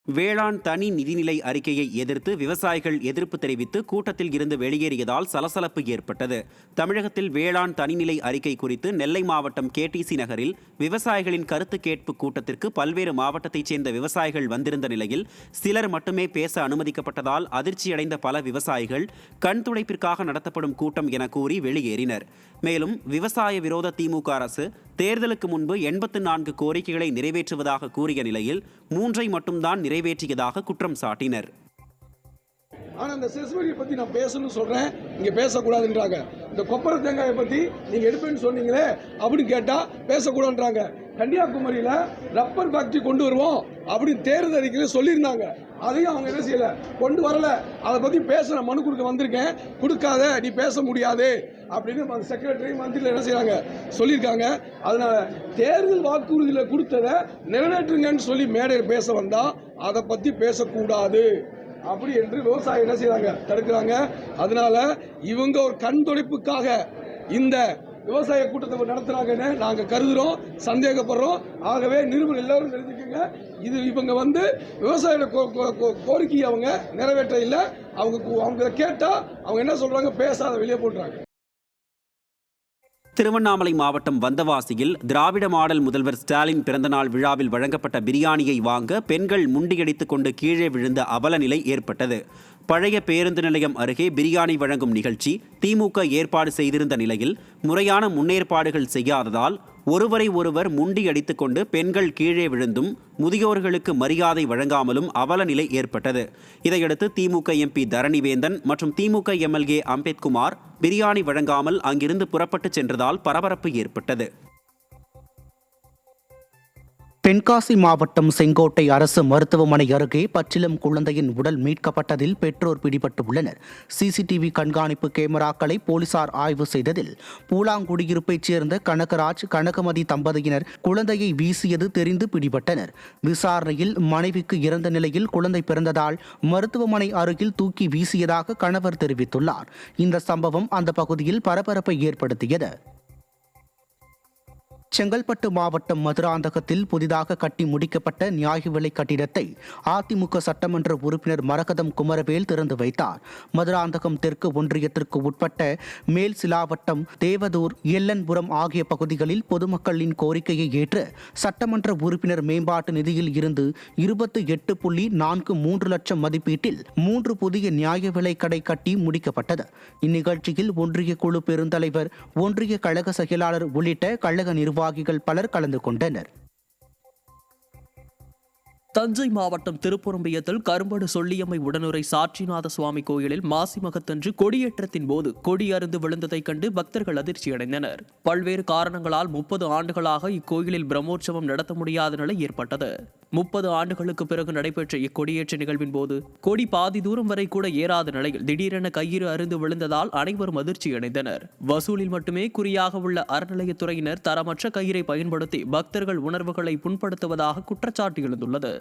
வேளாண் தனி நிதிநிலை அறிக்கையை எதிர்த்து விவசாயிகள் எதிர்ப்பு தெரிவித்து கூட்டத்தில் இருந்து வெளியேறியதால் சலசலப்பு ஏற்பட்டது. தமிழகத்தில் வேளாண் தனிநிலை அறிக்கை குறித்து நெல்லை மாவட்டம் கேடிசி நகரில் விவசாயிகளின் கருத்து கேட்பு கூட்டத்திற்கு பல்வேறு மாவட்டத்தைச் சேர்ந்த விவசாயிகள் வந்திருந்த நிலையில் சிலர் மட்டுமே பேச அனுமதிக்கப்பட்டதால் அதிர்ச்சியடைந்த பல விவசாயிகள் கண் துடைப்பிற்காக நடத்தப்படும் கூட்டம் என கூறி வெளியேறினர். மேலும் விவசாய விரோத திமுக அரசு தேர்தலுக்கு முன்பு 84 கோரிக்கைகளை நிறைவேற்றுவதாக கூறிய நிலையில் 3ஐ மட்டும்தான் நிறைவேற்றியதாக குற்றம் சாட்டினர். ஆனா இந்த செஸ்வரியை பத்தி நான் பேசணும்னு சொல்றேன், இங்க பேசக்கூடாதுன்றாங்க. இந்த கொப்பரை தேங்காயை பத்தி நீங்க எடுப்பேன்னு சொன்னீங்களே அப்படின்னு கேட்டா பேசக்கூடாதுன்றாங்க. கன்னியாகுமரியில ரப்பர் ஃபேக்டரி கொண்டு வருவோம் அப்படின்னு தேர்தல் அறிக்கையில் சொல்லியிருந்தாங்க. அதையும் அவங்க என்ன செய்யல, கொண்டு வரல. அதை பத்தி பேச மனு கொடுக்க வந்திருக்கேன், கொடுக்காத, நீ பேச முடியாது அப்படின்னு செக்ரட்டரி மந்திரியில் என்ன செய்யறாங்க சொல்லியிருக்காங்க. அதனால தேர்தல் வாக்குறுதியில் கொடுத்ததை நிறைவேற்றுங்கன்னு சொல்லி மேடையில் பேச வந்தா அதை பத்தி பேசக்கூடாது அப்படி என்று விவசாயி என்ன செய்யறாங்க, தடுக்கிறாங்க. அதனால இவங்க ஒரு கண் துடைப்புக்காக இந்த விவசாய கூட்டத்தை நடத்துறாங்கன்னு நாங்க கருதுறோம், சந்தேகப்படுறோம். ஆகவே நிருபர் எல்லாரும் தெரிஞ்சுக்கங்க, இது இவங்க விவசாய கோரிக்கையை அவங்க நிறைவேற்ற இல்லை. அவங்க கேட்டா அவங்க என்ன சொல்றாங்க, பேசாத வெளியே போடுறாங்க. திருவண்ணாமலை மாவட்டம் வந்தவாசியில் திராவிட மாடல் முதல்வர் ஸ்டாலின் பிறந்தநாள் விழாவில் வழங்கப்பட்ட பிரியாணியை வாங்க பெண்கள் முண்டியடித்துக் கொண்டு கீழே விழுந்த அவல நிலை ஏற்பட்டது. பழைய பேருந்து நிலையம் அருகே பிரியாணி வழங்கும் நிகழ்ச்சி திமுக ஏற்பாடு செய்திருந்த நிலையில் முறையான முன்னேற்பாடுகள் செய்யாததால் ஒருவரை ஒருவர் முண்டியடித்துக் கொண்டு பெண்கள் கீழே விழுந்தும் முதியோர்களுக்கு மரியாதை வழங்காமலும் அவல நிலை ஏற்பட்டது. இதையடுத்து திமுக எம்பி தரணிவேந்தன் மற்றும் திமுக எம்எல்ஏ அம்பேத்குமார் பிரியாணி வழங்காமல் அங்கிருந்து புறப்பட்டு சென்றதால் பரபரப்பு ஏற்பட்டது. தென்காசி மாவட்டம் செங்கோட்டை அரசு மருத்துவமனை அருகே பச்சிளம் குழந்தையின் உடல் மீட்கப்பட்டதில் பெற்றோர் பிடிபட்டு உள்ளனர். சிசிடிவி கண்காணிப்பு கேமராக்களை போலீசார் ஆய்வு செய்ததில் பூலாங்குடியிருப்பைச் சேர்ந்த கனகராஜ் கனகமதி தம்பதியினர் குழந்தையை வீசியது தெரிந்து பிடிபட்டனர். விசாரணையில் மனைவிக்கு இறந்த நிலையில் குழந்தை பிறந்ததால் மருத்துவமனை அருகில் தூக்கி வீசியதாக கணவர் தெரிவித்துள்ளார். இந்த சம்பவம் அந்த பகுதியில் பரபரப்பை ஏற்படுத்தியது. செங்கல்பட்டு மாவட்டம் மதுராந்தகத்தில் புதிதாக கட்டி முடிக்கப்பட்ட நியாய விலை கட்டிடத்தை அதிமுக சட்டமன்ற உறுப்பினர் மரகதம் குமரவேல் திறந்து வைத்தார். மதுராந்தகம் தெற்கு ஒன்றியத்திற்கு உட்பட்ட மேல் சிலாவட்டம், தேவதூர், எல்லன்புரம் ஆகிய பகுதிகளில் பொதுமக்களின் கோரிக்கையை ஏற்று சட்டமன்ற உறுப்பினர் மேம்பாட்டு நிதியில் இருந்து 28.43 லட்சம் மதிப்பீட்டில் 3 புதிய நியாய விலை கடை கட்டி முடிக்கப்பட்டது. இந்நிகழ்ச்சியில் ஒன்றிய குழு பெருந்தலைவர், ஒன்றிய கழக செயலாளர் உள்ளிட்ட கழக நிர்வாகிகள் பலர் கலந்து கொண்டனர். தஞ்சை மாவட்டம் திருப்புறம்பியத்தில் கரும்படு சொல்லியம்மை உடனுரை சாட்சிநாத சுவாமி கோயிலில் மாசி மகத்தன்று கொடியேற்றத்தின் போது கொடி அருந்து விழுந்ததைக் கண்டு பக்தர்கள் அதிர்ச்சியடைந்தனர். பல்வேறு காரணங்களால் 30 ஆண்டுகளாக இக்கோயிலில் பிரம்மோற்சவம் நடத்த முடியாத நிலை ஏற்பட்டது. 30 ஆண்டுகளுக்கு பிறகு நடைபெற்ற இக்கொடியேற்ற நிகழ்வின் போது கொடி பாதி தூரம் வரை கூட ஏறாத நிலையில் திடீரென கயிறு அருந்து விழுந்ததால் அனைவரும் அதிர்ச்சியடைந்தனர். வசூலில் மட்டுமே குறியாக உள்ள அறநிலையத்துறையினர் தரமற்ற கயிறை பயன்படுத்தி பக்தர்கள் உணர்வுகளை புண்படுத்துவதாக குற்றச்சாட்டு எழுந்துள்ளது.